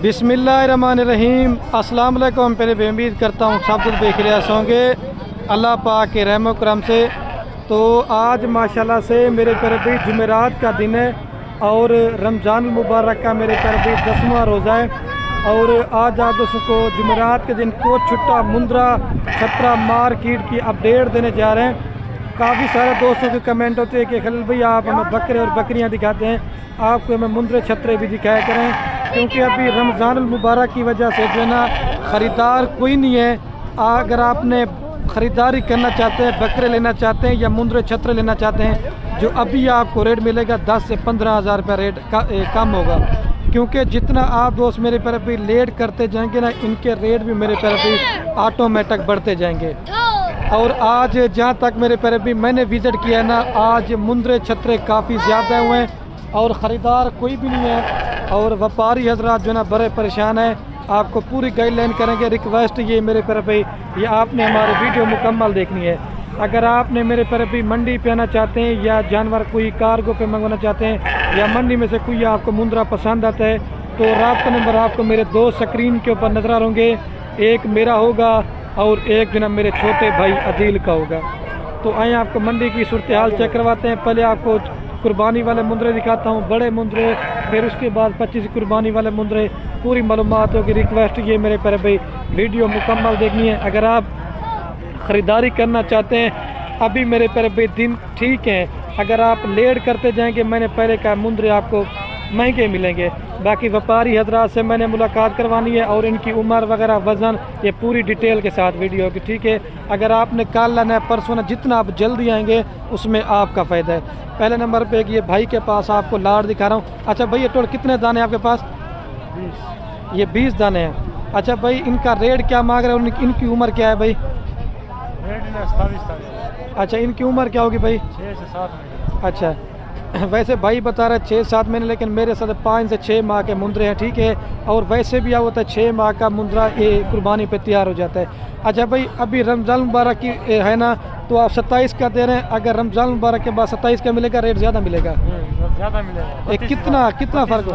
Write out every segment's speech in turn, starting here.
बिस्मिल्लाहिर्रहमानिर्रहीम। अस्सलाम वालेकुम। पहले उम्मीद करता हूँ सब कुछ देख रहे होंगे अल्लाह पाक के रहम करम से। तो आज माशाल्लाह से मेरे पर भी जुमेरात का दिन है और रमज़ान मुबारक का मेरे पर भी 10वां रोज़ा है। और आज आप दोस्तों को जुमेरात के दिन को छुट्टा मुंद्रा छतरा मार्केट की अपडेट देने जा रहे हैं। काफ़ी सारे दोस्तों के कमेंट होते हैं कि खलील भाई आप हमें बकरे और बकरियां दिखाते हैं, आपको हमें मुंद्रे छतरे भी दिखाया करें, क्योंकि अभी रमज़ान मुबारक की वजह से जो है ना ख़रीदार कोई नहीं है। अगर आपने ख़रीदारी करना चाहते हैं, बकरे लेना चाहते हैं या मुंद्रे छतरे लेना चाहते हैं, जो अभी आपको रेट मिलेगा 10 से 15 हज़ार रुपये रेट कम होगा। क्योंकि जितना आप दोस्त मेरे पर अभी लेट करते जाएंगे ना, इनके रेट भी मेरे पर अभी ऑटोमेटिक बढ़ते जाएंगे। और आज जहाँ तक मेरे पर अभी मैंने विज़िट किया है ना, आज मुंद्रे छतरे काफ़ी ज़्यादा हुए हैं और ख़रीदार कोई भी नहीं है और व्यापारी हजरात जो है ना बड़े परेशान हैं। आपको पूरी गाइडलाइन करेंगे। रिक्वेस्ट ये मेरे पर भाई, ये आपने हमारी वीडियो मुकम्मल देखनी है। अगर आपने मेरे पर भी मंडी पे आना चाहते हैं या जानवर कोई कार्गो पे मंगवाना चाहते हैं या मंडी में से कोई आपको मुंद्रा पसंद आता है, तो राब्ता नंबर आपको मेरे 2 स्क्रीन के ऊपर नजर आ होंगे। एक मेरा होगा और एक दिन मेरे छोटे भाई अदील का होगा। तो आए आपको मंडी की सूरत हाल चेक करवाते हैं। पहले आपको कुर्बानी वाले मुंद्रे दिखाता हूँ, बड़े मुंद्रे, फिर उसके बाद 25 कुर्बानी वाले मुंद्रे, पूरी मालूमात होगी। रिक्वेस्ट ये मेरे पर भाई वीडियो मुकम्मल देखनी है। अगर आप ख़रीदारी करना चाहते हैं, अभी मेरे पर भाई दिन ठीक है। अगर आप लेट करते जाएंगे, मैंने पहले कहा मुंद्रे आपको महंगे मिलेंगे। बाकी व्यापारी हजरात से मैंने मुलाकात करवानी है और इनकी उम्र वगैरह वज़न ये पूरी डिटेल के साथ वीडियो होगी, ठीक है। अगर आपने कल लाना है परसों ना, जितना आप जल्दी आएंगे उसमें आपका फ़ायदा है। पहले नंबर पे ये भाई के पास आपको लाड़ दिखा रहा हूँ। अच्छा भाई, ये टोटल कितने दाने हैं आपके पास? 20। ये 20 दाने हैं। अच्छा भाई, इनका रेट क्या मांग रहे हैं? इनकी उम्र क्या है भाई? रेट 27। अच्छा, इनकी उम्र क्या होगी भाई? 6 से 7 महीने। अच्छा, वैसे भाई बता रहे 6-7 महीने, लेकिन मेरे साथ 5 से 6 माह के मुंद्रे हैं, ठीक है। और वैसे भी आप होता है 6 माह का मुंद्रा ये कुर्बानी पे तैयार हो जाता है। अच्छा भाई, अभी रमज़ान मुबारक की है ना, तो आप 27 का दे रहे हैं। अगर रमज़ान मुबारक के बाद 27 का मिलेगा, रेट ज़्यादा मिलेगा? ज़्यादा मिलेगा। कितना फ़र्क हो?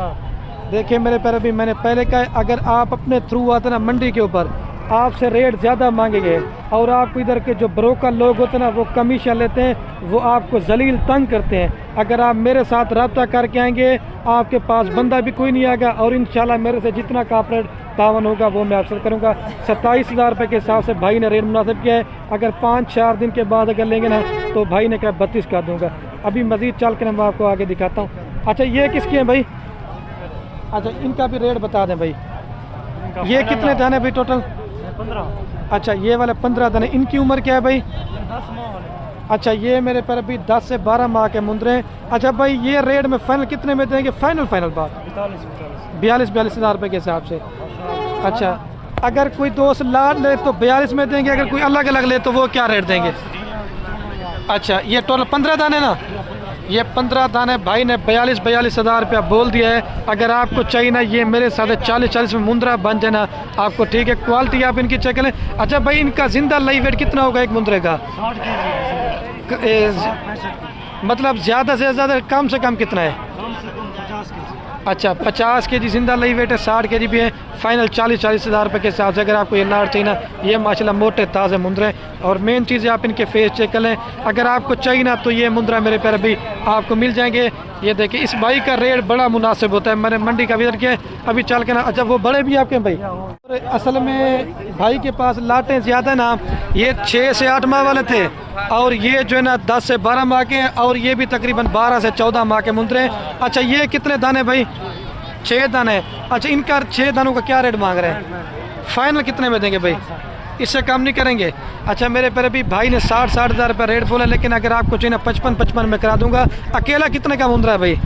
देखिए मेरे पैर अभी मैंने पहले कहा, अगर आप अपने थ्रू आते ना मंडी के ऊपर, आपसे रेट ज़्यादा मांगेंगे और आपको इधर के जो ब्रोकर लोग होते हैं ना, वो कमीशन लेते हैं, वो आपको जलील तंग करते हैं। अगर आप मेरे साथ रब्ता करके आएंगे, आपके पास बंदा भी कोई नहीं आएगा और इंशाल्लाह मेरे से जितना कॉपरेट तावन होगा वो मैं अवसर करूँगा। 27,000 रुपये के हिसाब से भाई ने रेट मुनासिब किया है। अगर 5-4 दिन के बाद अगर लेंगे ना, तो भाई ने कहा 32 का दूँगा। अभी मज़ीद चल कर मैं आपको आगे दिखाता हूँ। अच्छा, ये किसके हैं भाई? अच्छा, इनका भी रेट बता दें भाई। ये कितने दाने भाई टोटल? 15। अच्छा, ये वाले 15 दाने। इनकी उम्र क्या है भाई? 10 माह वाले। अच्छा, ये मेरे पर अभी 10 से 12 माह के मुंद्रे हैं। अच्छा भाई, ये रेट में फाइनल कितने में देंगे? फाइनल बात 42 हज़ार रुपये के हिसाब से। अच्छा, अगर कोई दोस्त लाड ले तो 42 में देंगे, अगर कोई अलग अलग ले तो वो क्या रेट देंगे? अच्छा, ये टोटल 15 दाने ना, ये 15 दाने भाई ने 42 हज़ार रुपया बोल दिया है। अगर आपको चाहिए ना, ये मेरे साथ 40 में मुंद्रा बन जाए ना आपको, ठीक है। क्वालिटी आप इनकी चेक करें। अच्छा भाई, इनका जिंदा लाइव वेट कितना होगा एक मुंद्रे का? 60 kg। मतलब ज़्यादा से ज़्यादा कम से कम कितना है? 50 kg। अच्छा, 50 kg जिंदा लाइव वेट है, 60 kg भी है। फाइनल 40 हज़ार रुपये के हिसाब से अगर आपको ये लाड़ चाहिए ना, ये माशाल्लाह मोटे ताज़े मुंद्रे। और मेन चीज़ है आप इनके फेस चेक कर लें। अगर आपको चाहिए ना, तो ये मुंद्रा मेरे पैर भी आपको मिल जाएंगे। ये देखिए, इस भाई का रेट बड़ा मुनासिब होता है। मैंने मंडी का विजिट किया है, अभी चल के ना। अच्छा, वो बड़े भी आपके भाई? असल में भाई के पास लाटें ज़्यादा ना, ये 6 से 8 माह वाले थे और ये जो है ना 10 से 12 माह के हैं और ये भी तकरीबन 12 से 14 माह के मुंद्रे हैं। अच्छा, ये कितने दाने भाई? 6 दाने। अच्छा, इनका 6 दानों का क्या रेट मांग रहे हैं? फाइनल कितने में देंगे भाई? इससे कम नहीं करेंगे? अच्छा, मेरे पर अभी भाई ने 60 हज़ार रुपये रेट बोला, लेकिन अगर आपको चाहिए ना 55 में करा दूंगा। अकेला कितने का मुंद्रा है भाई?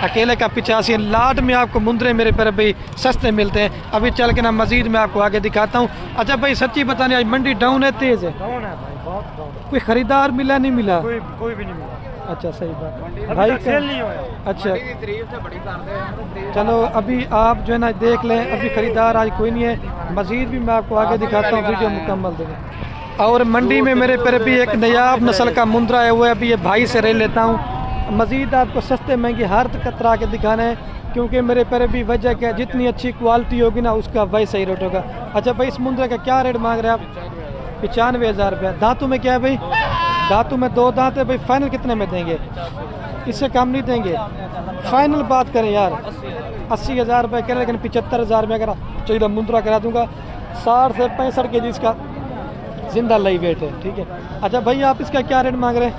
अकेले का 85। लाट में आपको मुंद्रे मेरे पर भाई सस्ते मिलते हैं। अभी चल के ना मजीद मैं आपको आगे दिखाता हूँ। अच्छा भाई, सच्ची बताने आज मंडी डाउन है, तेज़ है? डाउन है भाई, बहुत डाउन। कोई ख़रीदार मिला नहीं मिला? कोई भी नहीं मिला। अच्छा, सही बात अभी भाई तक सेल नहीं हुआ। अच्छा, चलो अभी आप जो है ना देख लें, अभी ख़रीदार आज कोई नहीं है। मज़ीद भी मैं आपको आगे दिखाता हूँ, वीडियो मुकम्मल देखें। और मंडी में मेरे पर भी एक नयाब नस्ल का मुंद्रा है हुआ है। अभी ये भाई से रेट लेता हूँ। मज़ीद आपको सस्ते महंगे हर तरह के दिखाने हैं। क्योंकि मेरे पर भी वजह क्या है, जितनी अच्छी क्वालिटी होगी ना उसका वैसा ही रेट होगा। अच्छा भाई, इस मुंद्रा का क्या रेट मांग रहे हैं आप? 95,000 रुपया। दांतों में क्या है भाई? दांतों में 2 दांत है भाई। फाइनल कितने में देंगे? इससे कम नहीं देंगे? फाइनल बात करें यार, 80,000 रुपये करें, लेकिन 75,000 में अगर चाहिए मुंद्रा करा दूंगा। 60 से 65 के जी इसका जिंदा लाइव वेट है, ठीक है। अच्छा भाई, आप इसका क्या रेट मांग रहे हैं?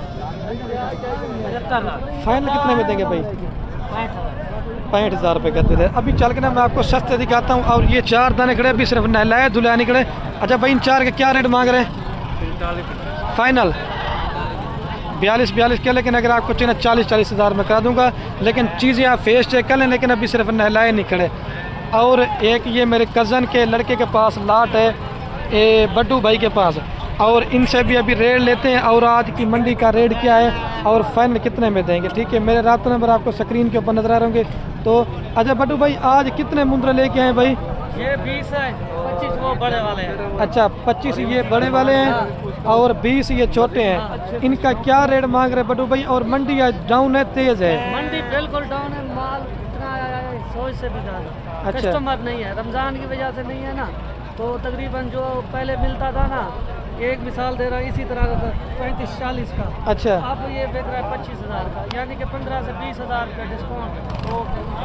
75,000। फाइनल कितने में देंगे भाई? 65,000 रुपये करते थे। अभी चल के ना मैं आपको सस्ते दिखाता हूँ। और ये 4 दाने खड़े अभी सिर्फ नहलाए धुलाए निकले। अच्छा भाई, इन 4 के क्या रेट मांग रहे हैं? फाइनल 42 के, लेकिन अगर आपको चाहिए 40,000 में करा दूंगा। लेकिन चीज़ें आप फेस चेक कर लें, लेकिन अभी सिर्फ नहलाए नहीं खड़े। और एक ये मेरे कज़न के लड़के के पास लाट है, ये बड्डू भाई के पास, और इनसे भी अभी रेट लेते हैं और आज की मंडी का रेट क्या है और फाइनल कितने में देंगे, ठीक है। मेरे राब्ता नंबर आपको स्क्रीन के ऊपर नजर आ रहे होंगे। तो अच्छा बड्डू भाई, आज कितने मुंद्रे लेके आए भाई? ये 20 है, 25 वो बड़े वाले हैं। अच्छा, 25 ये बड़े वाले हैं और 20 ये छोटे हैं। इनका क्या रेट मांग रहे बड्डू भाई? और मंडी आज डाउन है, तेज है? मंडी बिल्कुल डाउन है, माल इतना आया है सोच से भी ज़्यादा। अच्छा। कस्टमर नहीं है, रमज़ान की वजह से नहीं है ना, तो तकरीबन जो पहले मिलता था ना, एक मिसाल दे रहा है इसी तरह का 35-40 का, अच्छा अब ये बेच रहा है 25,000 का, यानी कि 15 से 20,000 का डिस्काउंट वो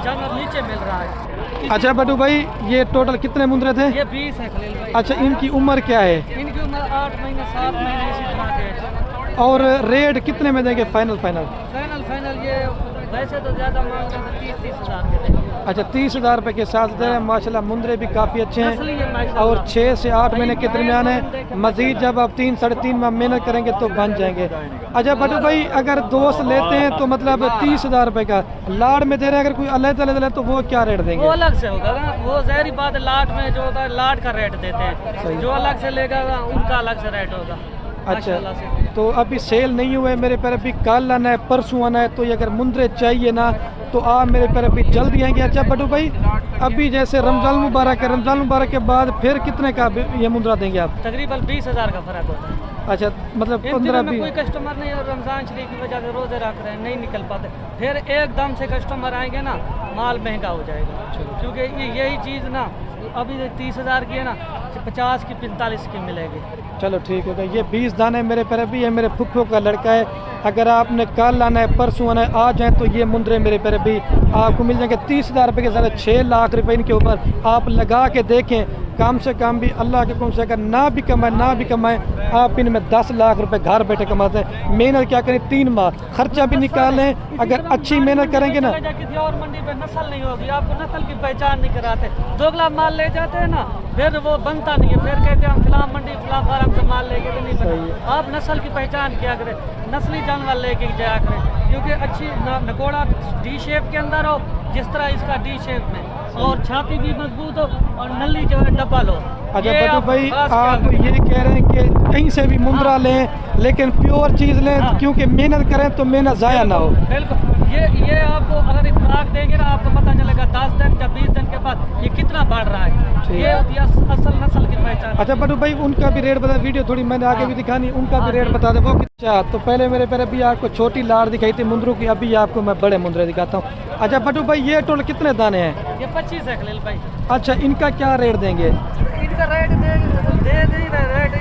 जानवर नीचे मिल रहा है। अच्छा बड्डू भाई, ये टोटल कितने मुंद्रे थे? ये 20 है खलील भाई। अच्छा, इनकी उम्र क्या है? इनकी उम्र 8 महीने 7 महीने इसी तरह के। और रेट कितने में देंगे फाइनल? फाइनल ये वैसे तो ज़्यादा मांग रहे थे, 30,000 के देंगे। अच्छा, 30,000 रुपये के साथ दे रहे हैं। माशाल्लाह मुंद्रे भी काफ़ी अच्छे असली है हैं माशाल्लाह। और 6 से 8 महीने के दरमियान है। मजीद जब आप 3 साढ़े 3 माह मेहनत करेंगे तो बन जाएंगे। अच्छा बड्डू भाई, अगर दोस्त लेते हैं तो मतलब 30,000 रुपये का लाड़ में दे रहे हैं, अगर कोई अलग तो वो क्या रेट वो देंगे? अलग से होगा ना, वो ज़ाहिर बात है, लाट में जो होता है लाट का रेट देते हैं, जो अलग से लेगा ना उनका अलग से रेट होगा। अच्छा, माशाल्लाह से। तो अभी सेल नहीं हुए मेरे पर, अभी कल आना है, परसों आना है। तो ये अगर मुंद्रे चाहिए ना तो आप मेरे पर अभी जल्दी आएंगे। अच्छा बड्डू भाई, अभी जैसे रमज़ान मुबारक है, रमज़ान मुबारक के बाद फिर कितने का ये मुंद्रा देंगे आप? तकरीबन 20,000 का फर्क होता है। अच्छा, मतलब इन दिनों में 15-20। कोई कस्टमर नहीं है, रमज़ान शरीफ की वजह से रोज़े रख रहे हैं, नहीं निकल पाते, फिर एकदम से कस्टमर आएंगे ना, माल महंगा हो जाएगा। क्योंकि यही चीज़ ना अभी 30,000 की है ना, 50 की 45 की मिलेगी। चलो ठीक है। ये 20 दाने मेरे पर भी है, मेरे फुफ्फो का लड़का है। अगर आपने कल आना है, परसों आना है, आ जाए तो ये मुंद्रे मेरे पर भी आपको मिल जाएंगे 30,000 रुपये के साथ। 6 लाख रुपए इनके ऊपर आप लगा के देखें, कम से कम भी अल्लाह के हुक्म से अगर ना भी कमाएं आप इनमें 10 लाख रुपए घर बैठे कमाते हैं। मेहनत क्या करें, 3 माह खर्चा भी निकालें, अगर अच्छी मेहनत करेंगे ना। किसी और मंडी पे नस्ल नहीं होगी, आपको नस्ल की पहचान नहीं कराते, दोगला माल ले जाते हैं ना, फिर वो बनता नहीं है, फिर कहते हैं हम फिलहाल मंडी फिलहाल फार्म से माल लेके, तो नहीं बना। आप नस्ल की पहचान किया करें, नस्ली जानवर लेके जाया करें, क्योंकि अच्छी नकोड़ा डी शेप के अंदर हो, जिस तरह इसका डी शेप में, और छाती भी मजबूत हो और नली जो है डबल हो। अच्छा बड्डू भाई, आप ये कह रहे हैं कि कहीं से भी मुंद्रा लें, लेकिन प्योर चीज़ लें, क्योंकि मेहनत करें तो मेहनत ज़ाया ना हो। बिल्कुल, ये आपको अगर एक खुराक देंगे ना, आपको पता चलेगा 10 दिन या 20 दिन के बाद ये कितना बढ़ रहा है। ये होती है असल नस्ल की पहचान। अच्छा बड्डू भाई, उनका भी रेट बता, वीडियो थोड़ी मैंने आगे भी दिखानी, उनका भी रेट बता दे वो। अच्छा, तो पहले मेरे पर अभी आपको छोटी लाड़ दिखाई थी मुंद्रों की, अभी आपको मैं बड़े मुंद्रे दिखाता हूँ। अच्छा बड्डू भाई, ये टोटल कितने दाने हैं? ये 25 है खलील भाई। अच्छा, इनका क्या रेट देंगे? इनका रेट दे रेट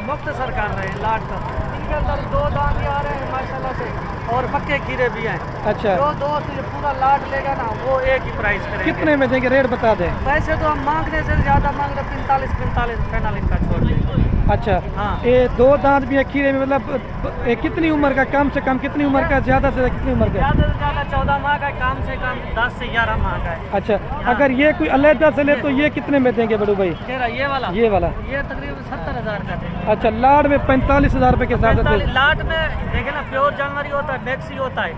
मुख्तसर कर रहे हैं लाट का। इनके अंदर 2 दाने आ रहे हैं माशाल्लाह से, और पक्के खीरे भी हैं। अच्छा, जो दोस्त ये पूरा लाट लेगा ना, वो एक ही प्राइस करेंगे। कितने में देंगे, रेट बता दें। वैसे तो हम मांगने से ज़्यादा मांग रहे 45 फाइनल इनका छोड़ देंगे। अच्छा, हाँ। ये 2 दांत भी है खीरे में, मतलब कितनी उम्र का, कम से कम कितनी उम्र का, ज़्यादा से कितनी उम्र का? ज़्यादा से ज़्यादा 14 माह का, कम से कम 10 से 11 माह का है। अच्छा, अगर ये कोई अलहदा से ले तो ये कितने में देंगे बड़ू भाई? ये वाला ये वाला ये तकरीबन 70,000 का देंगे। अच्छा, लाड़ में 45,000 रुपये के साथ 45 लाट में देखे ना, प्योर जानवर ही होता है, मैक्सी होता है,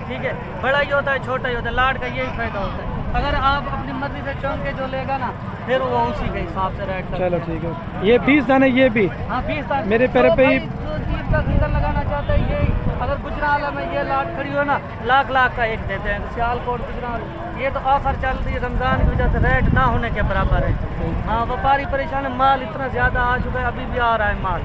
ठीक है, बड़ा ही होता है, छोटा ही होता है, लाट का यही फायदा होता है। अगर आप अपनी मर्जी से चुन के जो लेगा ना, फिर वो उसी के हिसाब से रेट करता है। चलो ठीक है। ये 20 दाने ये भी हाँ 20 दाने मेरे पैर पे ही। जो चीज़ का खरीदन लगाना चाहते हैं, ये अगर गुजरात में ये लाट खड़ी हो ना, लाख का एक देते हैं। सियालकोट गुजरात ये तो ऑफर चल रही है, रमज़ान की वजह से रेट ना होने के बराबर है। हाँ, व्यापारी परेशान है, माल इतना ज़्यादा आ चुका है, अभी भी आ रहा है माल।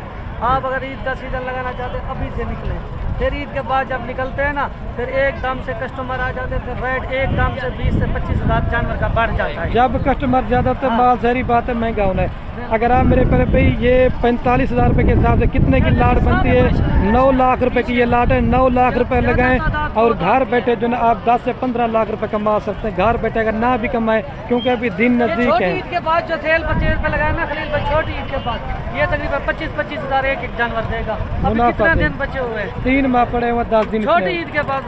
आप अगर ईद का सीज़न लगाना चाहते हैं, अभी से निकलें। फिर ईद के बाद जब निकलते हैं ना, फिर एकदम से कस्टमर आ जाते हैं, फिर रेट एकदम से 20 से 25 हज़ार जानवर का बढ़ जाता है। जब कस्टमर ज़्यादा तो हाँ। माल जहरी बात है महंगा होना है। अगर आप मेरे पर भाई ये 45,000 रुपये के हिसाब से कितने की लाट बनती है? 9 लाख रुपए की ये लाट है। 9 लाख रुपए लगाएं और घर बैठे जो ना आप 10 से 15 लाख रुपए कमा सकते हैं। घर बैठे अगर ना भी कमाए, क्योंकि अभी दिन नज़दीक छोटी है। ईद के बाद जो सेल 25 रुपये लगाए ना खलील भाई, छोटी ईद के बाद ये तकरीबन 25-25 हज़ार एक जानवर देगा। अभी मुनाफा कितने दे। दिन बचे हुए हैं? 3 माह पड़े हुए 10 दिन छोटी इसमें। ईद के बाद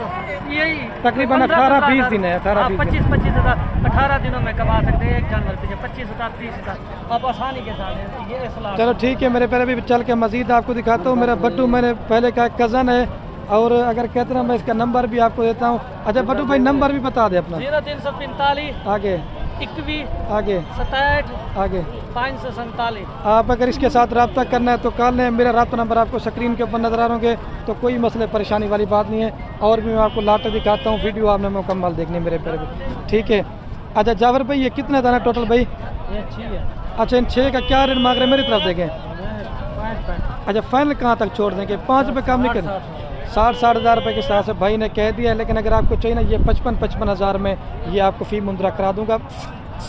यही तकरीबन 18-20 दिन है, 18-20 दिन। 25-25 हज़ार 18 दिनों में कमा सकते हैं एक जानवर पे। 25 हज़ार 30 हज़ार आप आसानी के साथ ये इस्लाह। चलो ठीक है, मेरे पहले भी चल के मजीद आपको दिखाता हूँ। मेरा बट्टू मैंने पहले का कज़न है, और अगर कहते ना मैं इसका नंबर भी आपको देता हूँ। अच्छा बट्टू भाई नंबर भी बता दे अपना। 0345 आगे 21 आगे 67 आगे 547। आप अगर इसके साथ रब्ता करना है तो कॉल लें। मेरा रब्ता नंबर आपको स्क्रीन के ऊपर नजर आ रहे होंगे, तो कोई मसले परेशानी वाली बात नहीं है। और भी मैं आपको लाटे दिखाता हूँ, वीडियो आपने मुकम्मल देखनी मेरे पर भी, ठीक है। अच्छा जावर भाई ये कितने दाना टोटल भाई? ये अच्छी है। अच्छा इन 6 का क्या रेट मांग रहे हैं मेरी तरफ देखें? अच्छा फाइनल कहाँ तक छोड़ देंगे? 5 रुपये कम नहीं करें? 60-60 हज़ार रुपये के हिसाब से भाई ने कह दिया है। लेकिन अगर आपको चाहिए ना ये 55-55 हज़ार में ये आपको फ़ी मुंद्रा करा दूंगा।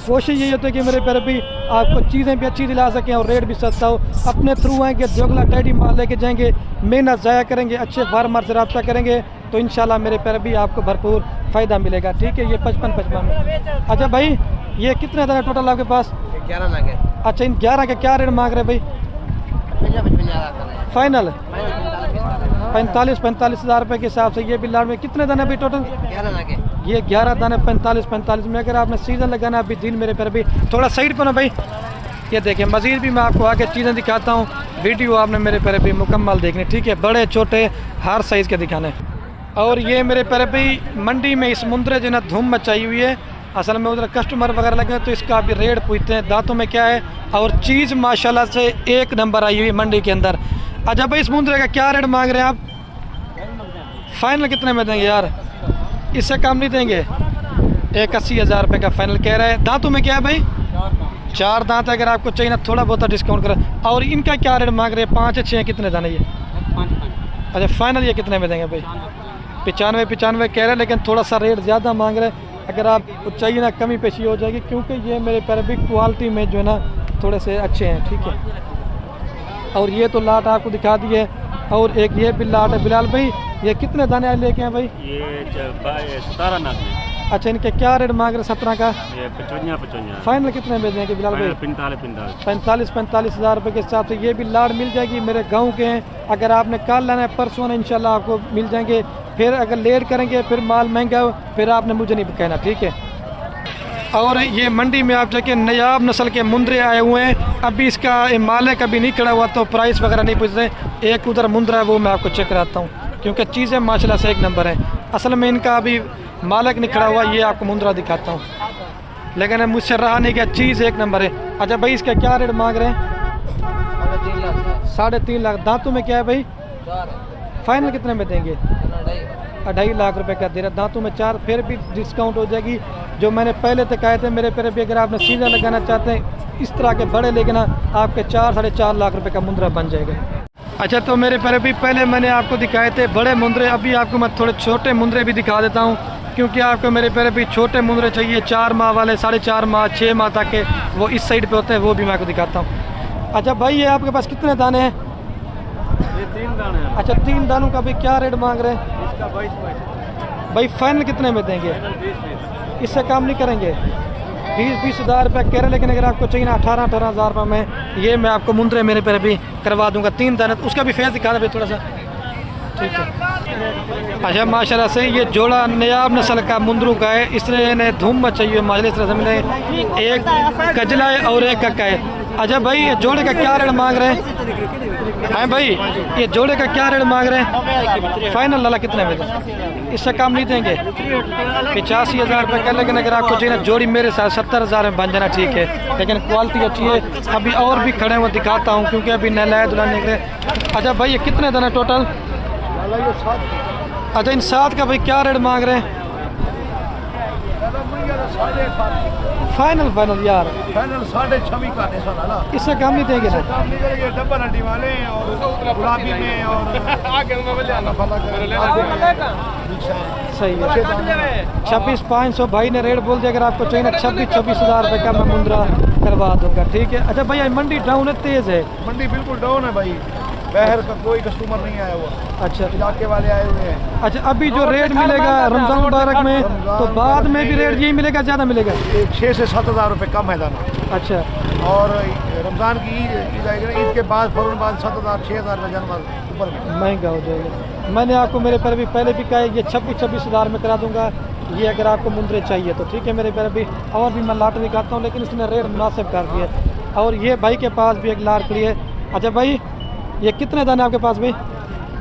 कोशिश यही होती है कि मेरे पैर भी आपको चीज़ें भी अच्छी दिला सकें और रेट भी सस्ता हो। अपने थ्रू आएंगे, जोगला टैडी माल लेके जाएंगे, मेहनत ज़ाया करेंगे, अच्छे फार्मर से रब्ता करेंगे, तो इंशाल्लाह मेरे पैर भी आपको भरपूर फ़ायदा मिलेगा, ठीक है। ये 55-55 में। अच्छा भाई ये कितने दाना टोटल आपके पास? 11 लाख है। अच्छा इन 11 का क्या रेट मांग रहे भाई फाइनल? 45 हज़ार रुपये के हिसाब से ये भी लाड़ में कितने दाने भाई टोटल? 11 लाख है। ये 11 दाने 45 में। अगर आपने सीज़न लगाना अभी दिन मेरे पर भी थोड़ा साइड पर ना भाई। ये देखिए मज़ीद भी मैं आपको आगे चीज़ें दिखाता हूँ, वीडियो आपने मेरे पर भी मुकम्मल देखनी, ठीक है। बड़े छोटे हर साइज़ के दिखाने। और ये मेरे पर भी मंडी में इस मुंद्रे जो ना धूम मचाई हुई है। असल में उधर कस्टमर वगैरह लगे तो इसका भी रेट पूछते हैं दांतों में क्या है, और चीज़ माशाल्लाह से एक नंबर आई हुई मंडी के अंदर। अच्छा भाई इस मुंद्रे का क्या रेट मांग रहे हैं आप? फाइनल कितने में देंगे यार? इससे कम नहीं देंगे। 81 हज़ार रुपये का फाइनल कह रहे हैं। दांतों में क्या है भाई? 4 दांत। अगर आपको चाहिए ना थोड़ा बहुत डिस्काउंट करें। और इनका क्या रेट मांग रहे हैं? 5 या 6 कितने दाने ये? अच्छा फाइनल ये कितने में देंगे भाई? 95 कह रहे हैं, लेकिन थोड़ा सा रेट ज़्यादा मांग रहे हैं। अगर आप चाहिए ना कमी पेशी हो जाएगी, क्योंकि ये मेरे पैर भी क्वालिटी में जो है ना थोड़े से अच्छे हैं, ठीक है। और ये तो लाट आपको दिखा दी है, और एक ये भी लाट है। बिलाल भाई ये कितने दाने लेके हैं भाई? ये 17 नाक में। अच्छा इनके क्या रेट मांग रहे? 17 का। ये 55 फाइनल कितने में देंगे बिलाल भाई? 45 हज़ार रुपये के हिसाब से ये भी लाट मिल जाएगी। मेरे गांव के हैं, अगर आपने कल लेना है परसों आना इंशाल्लाह आपको मिल जाएंगे। फिर अगर लेट करेंगे फिर माल महंगा हो, फिर आपने मुझे नहीं कहना, ठीक है। और ये मंडी में आप जाके नयाब नस्ल के मुंद्रे आए हुए हैं। अभी इसका माले कभी नहीं खड़ा हुआ, तो प्राइस वगैरह नहीं पूछते। एक उधर मुंद्रा है वो मैं आपको चेक कराता हूँ, क्योंकि चीज़ें माशाल्लाह से एक नंबर है। असल में इनका अभी मालक नहीं खड़ा हुआ, ये आपको मुंद्रा दिखाता हूँ, लेकिन मुझसे रहा नहीं गया, चीज़ एक नंबर है। अच्छा भाई इसका क्या रेट मांग रहे हैं? 3.5 लाख। दांतों में क्या है भाई? फाइनल कितने में देंगे? 2.5 लाख रुपए का दे रहा। दांतों में 4, फिर भी डिस्काउंट हो जाएगी। जो मैंने पहले तक आए थे मेरे पे भी, अगर आपने सीधा लगाना चाहते हैं इस तरह के बड़े, लेकिन आपके 4-4.5 लाख रुपए का मुंद्रा बन जाएगा। अच्छा तो मेरे पे भी पहले मैंने आपको दिखाए थे बड़े मुंद्रे, अभी आपको मैं थोड़े छोटे मुंद्रे भी दिखा देता हूँ, क्योंकि आपको मेरे पे भी छोटे मुंद्रे चाहिए 4 माह वाले, 4.5 माह 6 माह तक के, वो इस साइड पे होते हैं, वो भी मैं आपको दिखाता हूँ। अच्छा भाई ये आपके पास कितने दाने हैं? ये 3 दाने हैं। अच्छा 3 दानों का भी क्या रेट मांग रहे हैं? इसका 22 भाई फाइनल कितने में देंगे? 20 इससे कम नहीं करेंगे? 20 हज़ार रुपये कह रहे हैं, लेकिन अगर आपको चाहिए ना 18 हज़ार रुपये में ये मैं आपको मुंद्रे मेरे पे भी करवा दूंगा। 3 दाने, उसका भी फेस दिखा दे थोड़ा सा, ठीक है। अच्छा माशाल्लाह से ये जोड़ा नयाब नस्ल का मुंद्रू का है, इसने धूम मचाई है माजले से मिले। एक कजला है और एक कक्का है। अच्छा भाई ये जोड़े का क्या रेट मांग रहे हैं भाई? ये जोड़े का क्या रेट मांग रहे हैं? फाइनल लाला कितने में? इससे कम नहीं देंगे? 85 हज़ार रुपये का, लेकिन अगर आपको चाहिए ना जोड़ी मेरे साथ 70 हज़ार में बन जाना, ठीक है। लेकिन क्वालिटी अच्छी है। अभी और भी खड़े हुए दिखाता हूँ, क्योंकि अभी नलाए दुल्हन निकले। अच्छा भाई ये कितने दाना टोटल? अच्छा इन 7 का भाई क्या रेट मांग रहे हैं? फाइनल फाइनल यार, फाइनल 6.5 का है साला ना, इससे कम नहीं देंगे ना? काम नहीं करेंगे। डबल हड्डी वाले और गुलाबी में और सही है। 26,500 भाई ने रेट बोल दिया, अगर आपको चाहिए ना 26,000 रुपये का मैं मुंद्रा करवा दूंगा, ठीक है। अच्छा भैया मंडी डाउन है, तेज़ है? मंडी बिल्कुल डाउन है भाई, बाहर का कोई कस्टमर नहीं आया हुआ, अच्छा इलाके वाले आए हुए हैं। अच्छा, अभी जो रेट मिलेगा रमजान मुबारक में, तो बाद में भी रेट यही मिलेगा, ज़्यादा मिलेगा? 6 से 7 हज़ार रुपये कम है दाना। अच्छा, और रमज़ान की ईद आएगी ना, ईद के बाद फ़ौरन बाद 7,000 6,000 का जानवर ऊपर में महंगा हो जाएगा। मैंने आपको मेरे पर भी पहले भी कहा है, ये 26,000 में करा दूंगा, ये अगर आपको मुंद्रे चाहिए तो ठीक है मेरे पर भी। और भी मैं लाट दिखाता हूँ, लेकिन इसने रेट मुनासिब कर दिया। और ये भाई के पास भी एक लाट खड़ी है। अच्छा भाई, ये कितने दाने आपके पास भाई?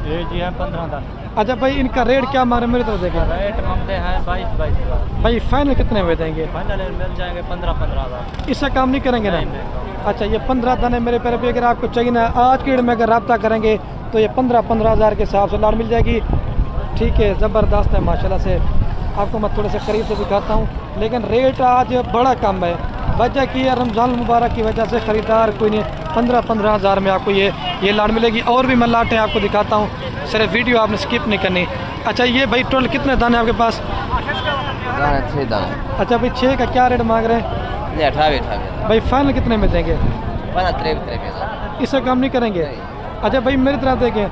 ये जी है 15 दाने। अच्छा भाई, इनका रेट क्या मांग रहे हैं मेरी तरफ देखें? रेट मांगते हैं 22,000। भाई फाइनल कितने में देंगे? फाइनल मिल जाएंगे 15,000। इससे काम नहीं करेंगे ना? अच्छा, ये 15 दाने मेरे पैर पे अगर आपको चाहिए ना, आज के डेट में अगर रब्ता करेंगे तो ये 15 हज़ार के हिसाब से लाड़ मिल जाएगी, ठीक है। ज़बरदस्त है माशाल्लाह से। आपको मैं थोड़े से करीब से दिखाता हूँ, लेकिन रेट आज बड़ा कम है। वजह की है रमज़ान मुबारक की वजह से ख़रीदार कोई नहीं। 15 हज़ार में आपको ये लाड़ मिलेगी। और भी मैं लाटें आपको दिखाता हूँ, सिर्फ वीडियो आपने स्किप नहीं करनी। अच्छा ये भाई टोटल कितने दाने आपके पास? 6 दाने। अच्छा भाई, 6 का क्या रेट मांग रहे हैं? 18 भाई फाइनल कितने में देंगे? 13 इससे कम नहीं करेंगे? अच्छा भाई मेरी तरफ देखें,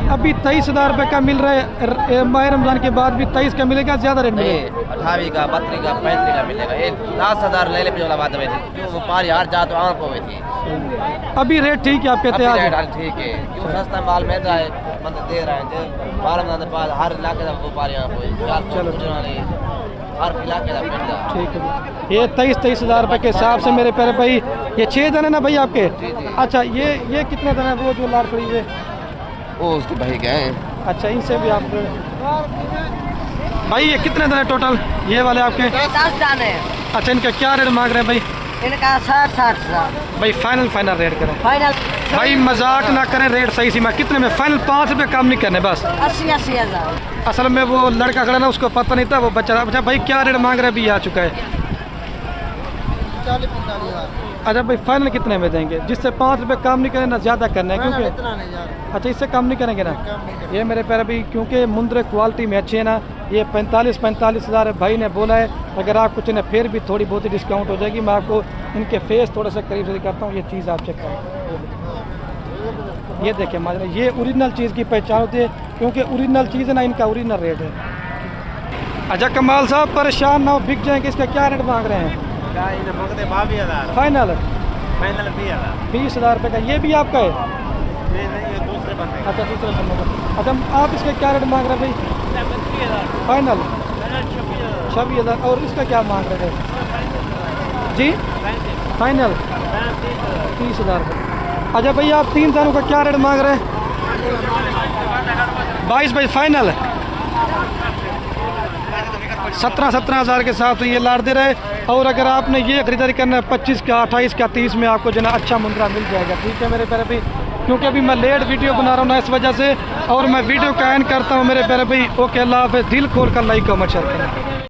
अभी 23,000 रुपये का मिल रहा है, माह रमज़ान के बाद भी 23 का मिलेगा, ज़्यादा रेट मिलेगा? 28 का 32 का 35 का मिलेगा। ये 10,000 ले ले वाला बात हुई थी, क्यों व्यापारी हार जा तो आम को हुई थी। अभी रेट ठीक है आप कहते हैं आज? ठीक है, क्यों सस्ता माल मिल रहा है, मतलब दे रहे हैं। जो बारह रमज़ान के बाद हर इलाके का व्यापारी यहाँ को चलो हर इलाके का मिल रहा है। ठीक है। ये 23 हज़ार रुपये के हिसाब से मेरे प्यारे भाई, ये 6 दाने ना भाई आपके? अच्छा, ये कितने दाने वो जो लाड़ पड़ी है? वो उसके भाई के हैं। अच्छा, इनसे भी आप भाई, ये कितने दाने टोटल ये वाले आपके? 10 दाने। अच्छा, इनका क्या रेट मांग रहे हैं भाई? इनका 60 हज़ार। भाई फाइनल रेट करें फाइनल भाई, मजाक ना करें, रेट सही सीमा कितने में? फाइनल 5 रुपये कम नहीं करने बस। 80 हज़ार। असल में वो लड़का खड़ा ना, उसको पता नहीं था, वो बच्चा। अच्छा भाई, क्या रेट मांग रहे हैं? अभी आ चुका है। 40-45 अच्छा भाई, फाइनल कितने में देंगे? जिससे 5 रुपये कम नहीं करें ना, ज़्यादा करना है क्योंकि। अच्छा, इससे कम नहीं करेंगे ना? ये मेरे प्यारे भाई, क्योंकि मुंद्रे क्वालिटी में अच्छे हैं ना, ये 45 हज़ार भाई ने बोला है। अगर आप कुछ ना फिर भी थोड़ी बहुत ही डिस्काउंट हो जाएगी। मैं आपको इनके फेस थोड़ा सा करीब से दिखाता हूँ, ये चीज़ आप चेक करें। ये देखें माजरा, ये ओरिजिनल चीज़ की पहचान होती है, क्योंकि ओरिजिनल चीज़ है ना, इनका ओरिजिनल रेट है। अच्छा कमाल साहब, परेशान ना हो, बिक जाएंगे। इसका क्या रेट मांग रहे हैं? फाइनल 20,000 रुपये का। ये भी आपका है? अच्छा, दूसरे बंदे का। अच्छा, आप इसका क्या रेट मांग रहे हैं भाई? फाइनल 26,000। और इसका क्या मांग रहे थे जी? फाइनल 30,000 रुपये। अच्छा भाई, आप 3 दानों का क्या रेट मांग रहे हैं? 22 भाई फाइनल। 17 हज़ार के साथ ये लाड़ दे रहे। और अगर आपने ये खरीदारी करना है 25 का 28 का 30 में, आपको जो ना अच्छा मुंद्रा मिल जाएगा, ठीक है मेरे प्यारे भाई। क्योंकि अभी मैं लेट वीडियो बना रहा हूँ ना, इस वजह से। और मैं वीडियो का एंड करता हूँ मेरे प्यारे भाई। ओके, अल्लाह हाफ़िज़। दिल खोल कर लाइक कमेंट शेयर करें।